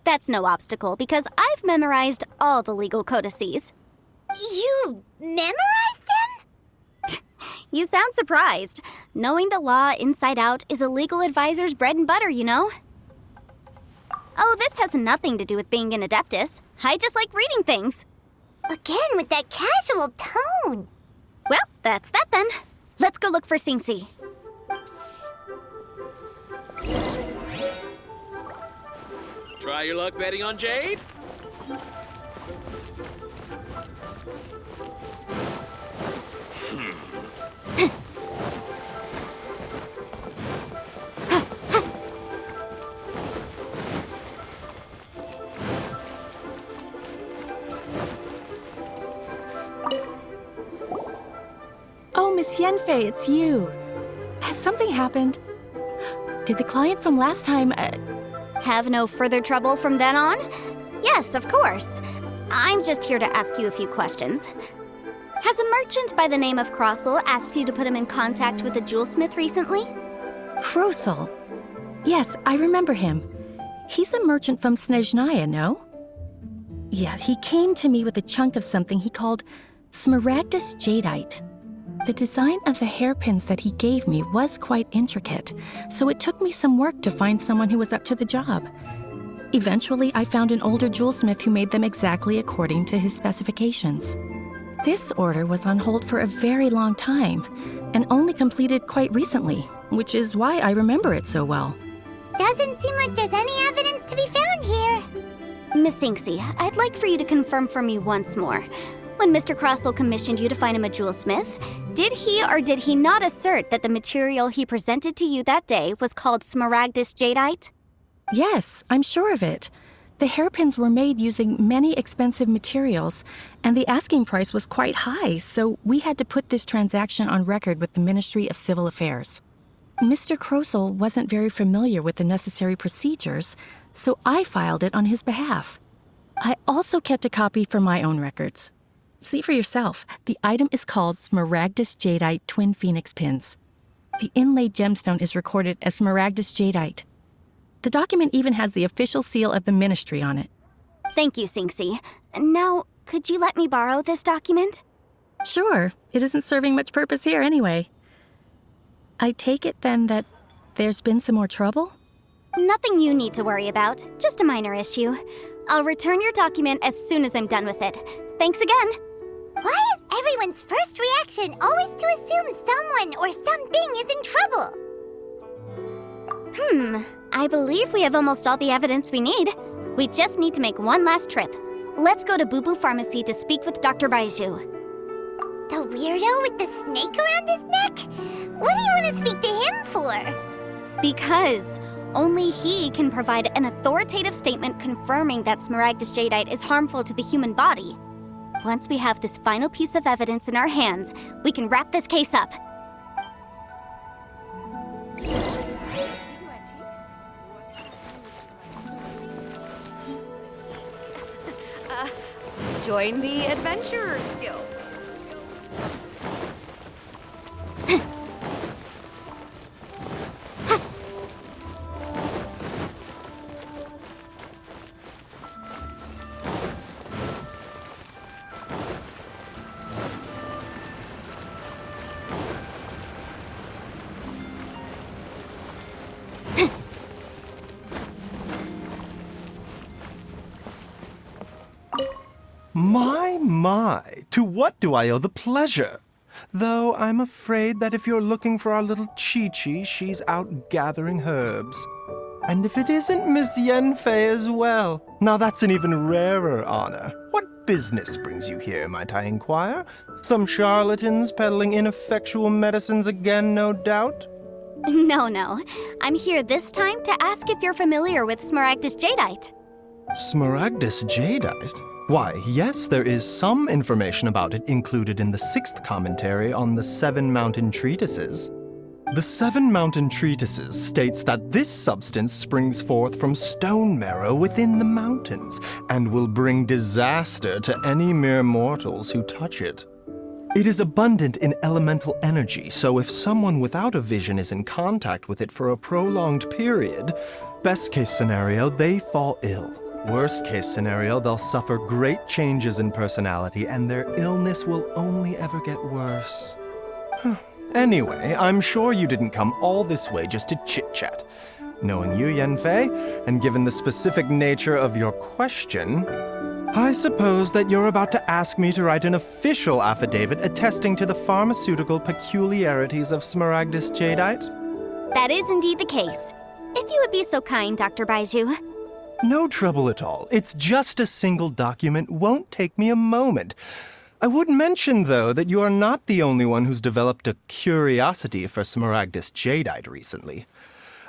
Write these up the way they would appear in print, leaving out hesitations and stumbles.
That's no obstacle because I've memorized all the legal codices. You memorized them? You sound surprised. Knowing the law inside out is a legal advisor's bread and butter, you know? Oh, this has nothing to do with being an adeptus. I just like reading things. Again with that casual tone. Well, that's that then. Let's go look for Singsi. Try your luck betting on Jade? Oh, Miss Yanfei, it's you. Has something happened? Did the client from last time, Have no further trouble from then on? Yes, of course. I'm just here to ask you a few questions. Has a merchant by the name of Crossel asked you to put him in contact with a jewelsmith recently? Krosel? Yes, I remember him. He's a merchant from Snezhnaya, no? Yeah, he came to me with a chunk of something he called Smaragdus Jadeite. The design of the hairpins that he gave me was quite intricate, so it took me some work to find someone who was up to the job. Eventually, I found an older jewelsmith who made them exactly according to his specifications. This order was on hold for a very long time, and only completed quite recently, which is why I remember it so well. Doesn't seem like there's any evidence to be found here. Miss Singsi, I'd like for you to confirm for me once more. When Mr. Crossel commissioned you to find him a jewelsmith, did he or did he not assert that the material he presented to you that day was called Smaragdus Jadeite? Yes, I'm sure of it. The hairpins were made using many expensive materials, and the asking price was quite high, so we had to put this transaction on record with the Ministry of Civil Affairs. Mr. Krosel wasn't very familiar with the necessary procedures, so I filed it on his behalf. I also kept a copy for my own records. See for yourself, the item is called Smaragdus Jadeite Twin Phoenix Pins. The inlaid gemstone is recorded as Smaragdus Jadeite. The document even has the official seal of the ministry on it. Thank you, Singsi. Now, could you let me borrow this document? Sure, it isn't serving much purpose here anyway. I take it then that there's been some more trouble? Nothing you need to worry about, just a minor issue. I'll return your document as soon as I'm done with it. Thanks again. Why is everyone's first reaction always to assume someone or something is in trouble? I believe we have almost all the evidence we need. We just need to make one last trip. Let's go to Boo Boo Pharmacy to speak with Dr. Baiju. The weirdo with the snake around his neck? What do you want to speak to him for? Because only he can provide an authoritative statement confirming that Smaragdus Jadeite is harmful to the human body. Once we have this final piece of evidence in our hands, we can wrap this case up. Join the Adventurers Guild. My, to what do I owe the pleasure? Though I'm afraid that if you're looking for our little Chi-Chi, she's out gathering herbs. And if it isn't Miss Yanfei as well, now that's an even rarer honor. What business brings you here, might I inquire? Some charlatans peddling ineffectual medicines again, no doubt? No. I'm here this time to ask if you're familiar with Smaragdus Jadeite. Smaragdus Jadeite? Why, yes, there is some information about it included in the 6th commentary on the 7 Mountain Treatises. The 7 Mountain Treatises states that this substance springs forth from stone marrow within the mountains and will bring disaster to any mere mortals who touch it. It is abundant in elemental energy, so if someone without a vision is in contact with it for a prolonged period, best case scenario, they fall ill. Worst case scenario, they'll suffer great changes in personality and their illness will only ever get worse. Anyway, I'm sure you didn't come all this way just to chit-chat. Knowing you, Yanfei, and given the specific nature of your question, I suppose that you're about to ask me to write an official affidavit attesting to the pharmaceutical peculiarities of Smaragdus jadeite? That is indeed the case. If you would be so kind, Dr. Baiju. No trouble at all. It's just a single document. Won't take me a moment. I would mention, though, that you are not the only one who's developed a curiosity for Smaragdus jadeite recently.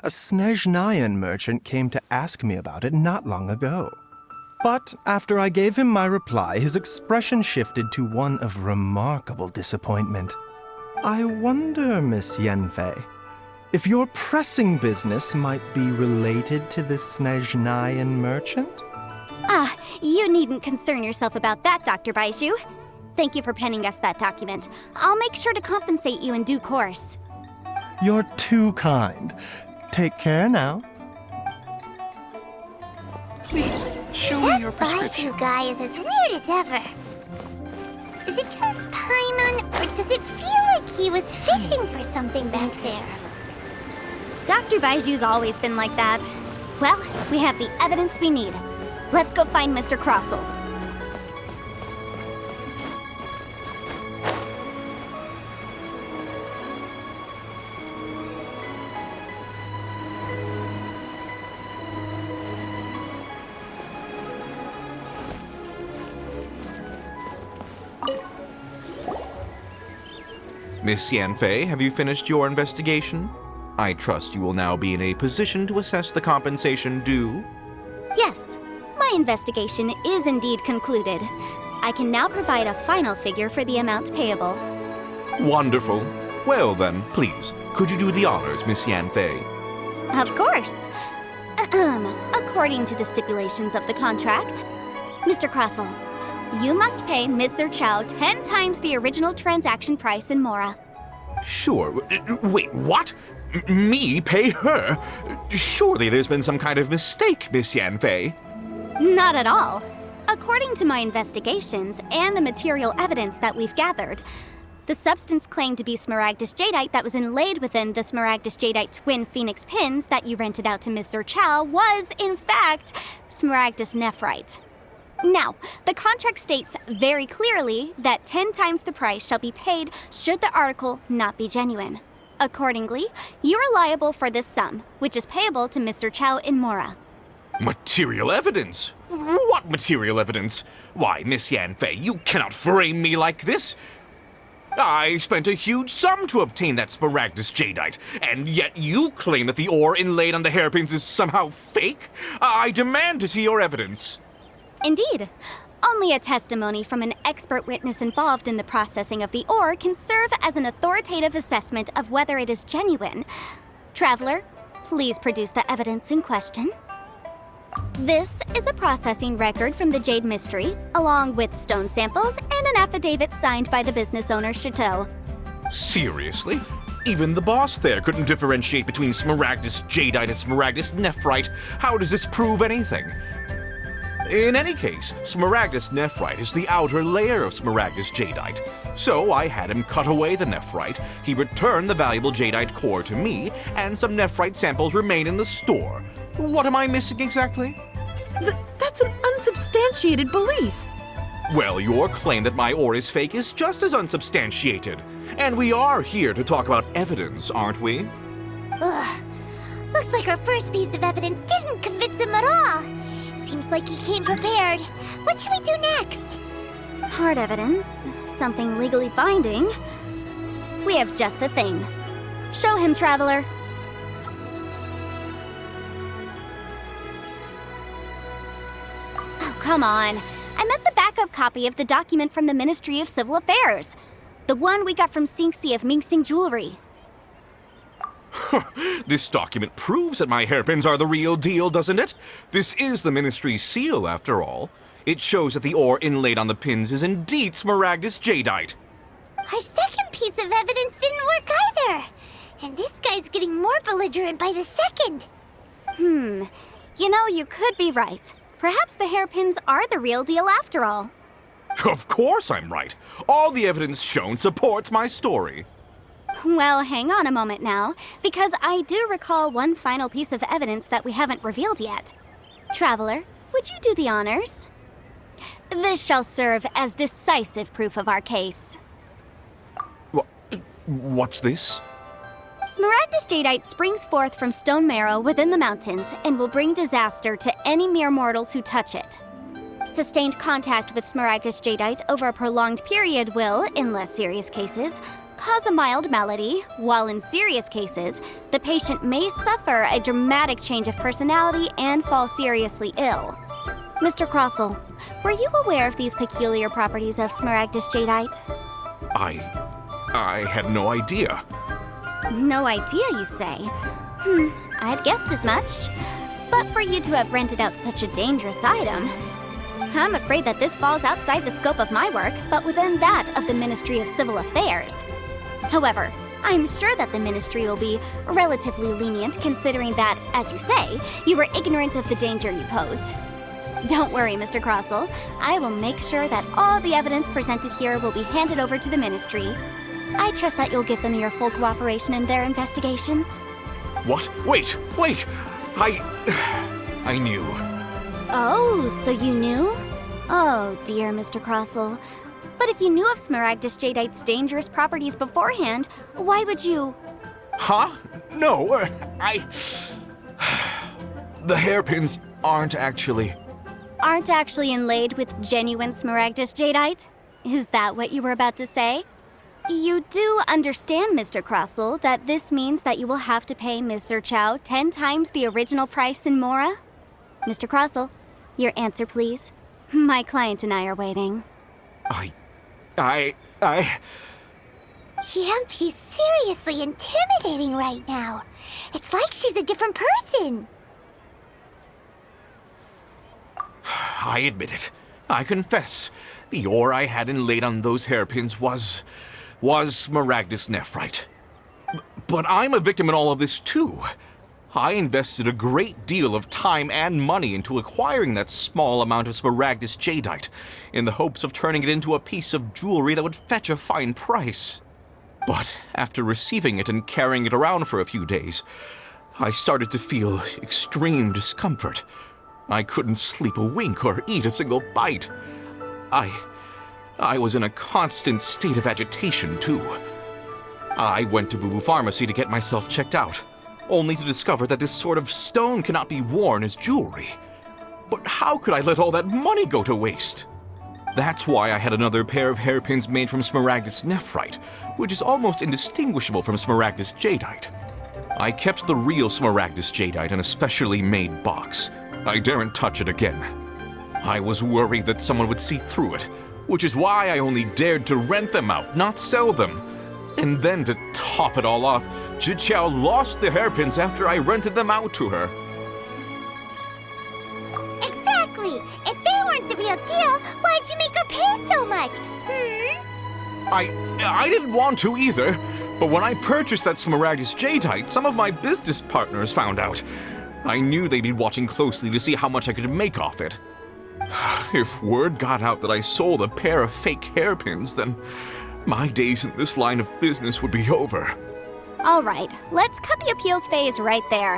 A Snezhnayan merchant came to ask me about it not long ago. But after I gave him my reply, his expression shifted to one of remarkable disappointment. I wonder, Miss Yanfei, if your pressing business might be related to this Snezhnayan merchant? Ah, you needn't concern yourself about that, Dr. Baiju. Thank you for penning us that document. I'll make sure to compensate you in due course. You're too kind. Take care now. Please, show me your That prescription. Baiju guy is as weird as ever. Is it just Paimon, or does it feel like he was fishing for something back there? Dr. Baiju's always been like that. Well, we have the evidence we need. Let's go find Mr. Crossell. Miss Yanfei, have you finished your investigation? I trust you will now be in a position to assess the compensation due. Yes, my investigation is indeed concluded. I can now provide a final figure for the amount payable. Wonderful. Well then, please, could you do the honors, Miss Yanfei? Of course. According to the stipulations of the contract, Mr. Crossell, you must pay Mr. Chow 10 times the original transaction price in Mora. Sure. Wait, what? Me pay her? Surely there's been some kind of mistake, Miss Yanfei. Not at all. According to my investigations and the material evidence that we've gathered, the substance claimed to be Smaragdus jadeite that was inlaid within the Smaragdus jadeite twin phoenix pins that you rented out to Mr. Chow was, in fact, Smaragdus nephrite. Now, the contract states very clearly that 10 times the price shall be paid should the article not be genuine. Accordingly, you are liable for this sum, which is payable to Mr. Chow in Mora. Material evidence? What material evidence? Why, Miss Yanfei, you cannot frame me like this. I spent a huge sum to obtain that Smaragdus jadeite, and yet you claim that the ore inlaid on the hairpins is somehow fake? I demand to see your evidence. Indeed. Only a testimony from an expert witness involved in the processing of the ore can serve as an authoritative assessment of whether it is genuine. Traveler, please produce the evidence in question. This is a processing record from the Jade Mystery, along with stone samples and an affidavit signed by the business owner, Chateau. Seriously? Even the boss there couldn't differentiate between Smaragdus jadeite and Smaragdus nephrite. How does this prove anything? In any case, Smaragdus nephrite is the outer layer of Smaragdus jadeite. So I had him cut away the nephrite, he returned the valuable jadeite core to me, and some nephrite samples remain in the store. What am I missing exactly? That's an unsubstantiated belief. Well, your claim that my ore is fake is just as unsubstantiated. And we are here to talk about evidence, aren't we? Ugh. Looks like our first piece of evidence didn't convince him at all. Seems like he came prepared. What should we do next? Hard evidence, something legally binding. We have just the thing. Show him, Traveler. Oh, come on. I meant the backup copy of the document from the Ministry of Civil Affairs. The one we got from Sinxi of Mingsing Jewelry. This document proves that my hairpins are the real deal, doesn't it? This is the Ministry's seal, after all. It shows that the ore inlaid on the pins is indeed Smaragdus jadeite. Our second piece of evidence didn't work either. And this guy's getting more belligerent by the second. You know, you could be right. Perhaps the hairpins are the real deal after all. Of course I'm right. All the evidence shown supports my story. Well, hang on a moment now, because I do recall one final piece of evidence that we haven't revealed yet. Traveler, would you do the honors? This shall serve as decisive proof of our case. What's this? Smaragdus jadeite springs forth from stone marrow within the mountains and will bring disaster to any mere mortals who touch it. Sustained contact with Smaragdus jadeite over a prolonged period will, in less serious cases, cause a mild malady, while in serious cases, the patient may suffer a dramatic change of personality and fall seriously ill. Mr. Crossell, were you aware of these peculiar properties of Smaragdus jadeite? I had no idea. No idea, you say? I'd guessed as much. But for you to have rented out such a dangerous item, I'm afraid that this falls outside the scope of my work, but within that of the Ministry of Civil Affairs. However, I'm sure that the Ministry will be relatively lenient considering that, as you say, you were ignorant of the danger you posed. Don't worry, Mr. Crossell. I will make sure that all the evidence presented here will be handed over to the Ministry. I trust that you'll give them your full cooperation in their investigations. What? Wait! I knew. Oh, so you knew? Oh, dear Mr. Crossell. But if you knew of Smaragdus jadeite's dangerous properties beforehand, why would you... Huh? No, The hairpins aren't actually inlaid with genuine Smaragdus jadeite? Is that what you were about to say? You do understand, Mr. Crossell, that this means that you will have to pay Ms. Zerchow 10 times the original price in Mora? Mr. Crossell, your answer, please. My client and I are waiting. Yanfei's seriously intimidating right now. It's like she's a different person. I admit it. I confess. The ore I had inlaid on those hairpins was Smaragdus nephrite. But I'm a victim in all of this too. I invested a great deal of time and money into acquiring that small amount of Smaragdus jadeite in the hopes of turning it into a piece of jewelry that would fetch a fine price. But after receiving it and carrying it around for a few days, I started to feel extreme discomfort. I couldn't sleep a wink or eat a single bite. I was in a constant state of agitation, too. I went to Boo Boo Pharmacy to get myself checked out, only to discover that this sort of stone cannot be worn as jewelry. But how could I let all that money go to waste? That's why I had another pair of hairpins made from Smaragdus nephrite, which is almost indistinguishable from Smaragdus jadeite. I kept the real Smaragdus jadeite in a specially made box. I daren't touch it again. I was worried that someone would see through it, which is why I only dared to rent them out, not sell them. And then to top it all off, Zhiqiao lost the hairpins after I rented them out to her. Exactly! If they weren't the real deal, why'd you make her pay so much? I didn't want to either, but when I purchased that Smaragdus jadeite, some of my business partners found out. I knew they'd be watching closely to see how much I could make off it. If word got out that I sold a pair of fake hairpins, then my days in this line of business would be over. All right, let's cut the appeals phase right there.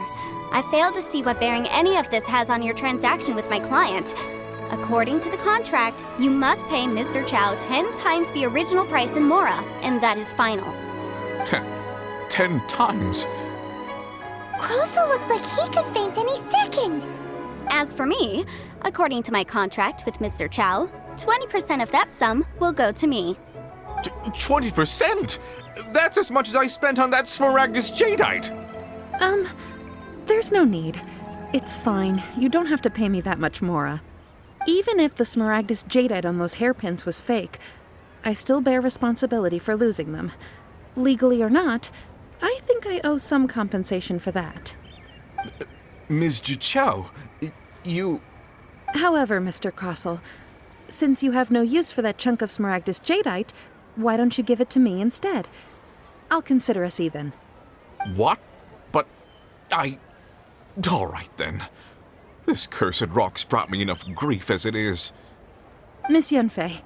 I failed to see what bearing any of this has on your transaction with my client. According to the contract, you must pay Ms. Zerchow 10 times the original price in Mora, and that is final. 10 times? Crossell looks like he could faint any second. As for me, according to my contract with Ms. Zerchow, 20% of that sum will go to me. 20%? That's as much as I spent on that Smaragdus jadeite! There's no need. It's fine. You don't have to pay me that much, Mora. Even if the Smaragdus jadeite on those hairpins was fake, I still bear responsibility for losing them. Legally or not, I think I owe some compensation for that. Ms. Zhiqiao, you... However, Mr. Crossell, since you have no use for that chunk of Smaragdus jadeite, why don't you give it to me instead? I'll consider us even. What? But all right then. This cursed rock's brought me enough grief as it is. Miss Yanfei,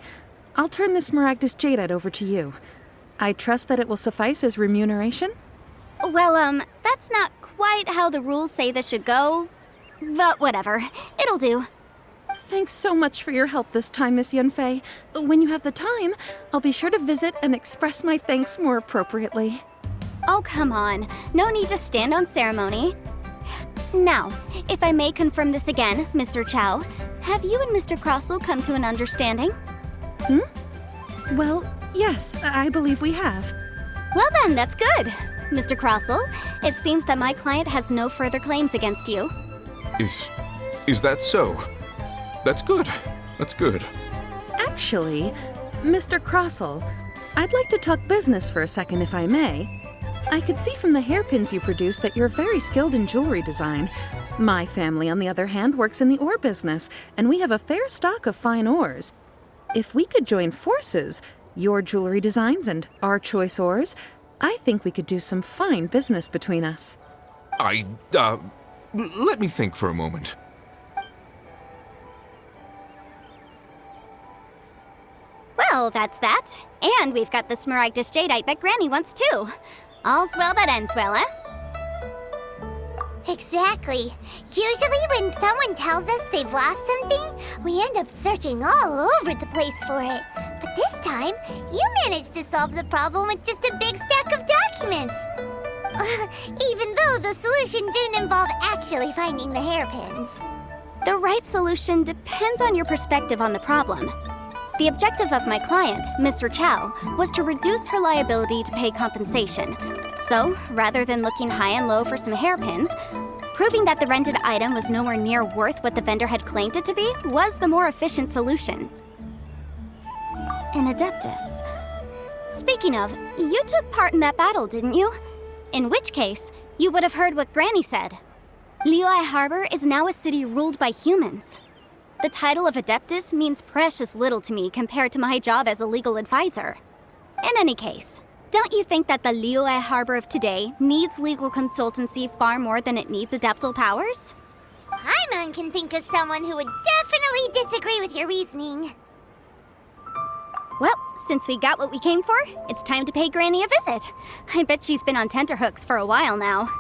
I'll turn this Smaragdus Jadeite over to you. I trust that it will suffice as remuneration? Well, that's not quite how the rules say this should go. But whatever. It'll do. Thanks so much for your help this time, Miss Yanfei. When you have the time, I'll be sure to visit and express my thanks more appropriately. Oh, come on. No need to stand on ceremony. Now, if I may confirm this again, Mr. Chow, have you and Mr. Crossell come to an understanding? Well, yes, I believe we have. Well then, that's good. Mr. Crossell, it seems that my client has no further claims against you. Is that so? That's good. That's good. Actually, Mr. Crossell, I'd like to talk business for a second if I may. I could see from the hairpins you produce that you're very skilled in jewelry design. My family, on the other hand, works in the ore business, and we have a fair stock of fine ores. If we could join forces, your jewelry designs and our choice ores, I think we could do some fine business between us. Let me think for a moment. Well, that's that. And we've got the Smaragdus Jadeite that Granny wants too. All's well that ends well, eh? Exactly. Usually when someone tells us they've lost something, we end up searching all over the place for it. But this time, you managed to solve the problem with just a big stack of documents. Even though the solution didn't involve actually finding the hairpins. The right solution depends on your perspective on the problem. The objective of my client, Mr. Chow, was to reduce her liability to pay compensation. So, rather than looking high and low for some hairpins, proving that the rented item was nowhere near worth what the vendor had claimed it to be was the more efficient solution. An Adeptus. Speaking of, you took part in that battle, didn't you? In which case, you would have heard what Granny said. Liyue Harbor is now a city ruled by humans. The title of Adeptus means precious little to me compared to my job as a legal advisor. In any case, don't you think that the Liyue Harbor of today needs legal consultancy far more than it needs adeptal powers? Paimon can think of someone who would definitely disagree with your reasoning. Well, since we got what we came for, it's time to pay Granny a visit. I bet she's been on tenterhooks for a while now.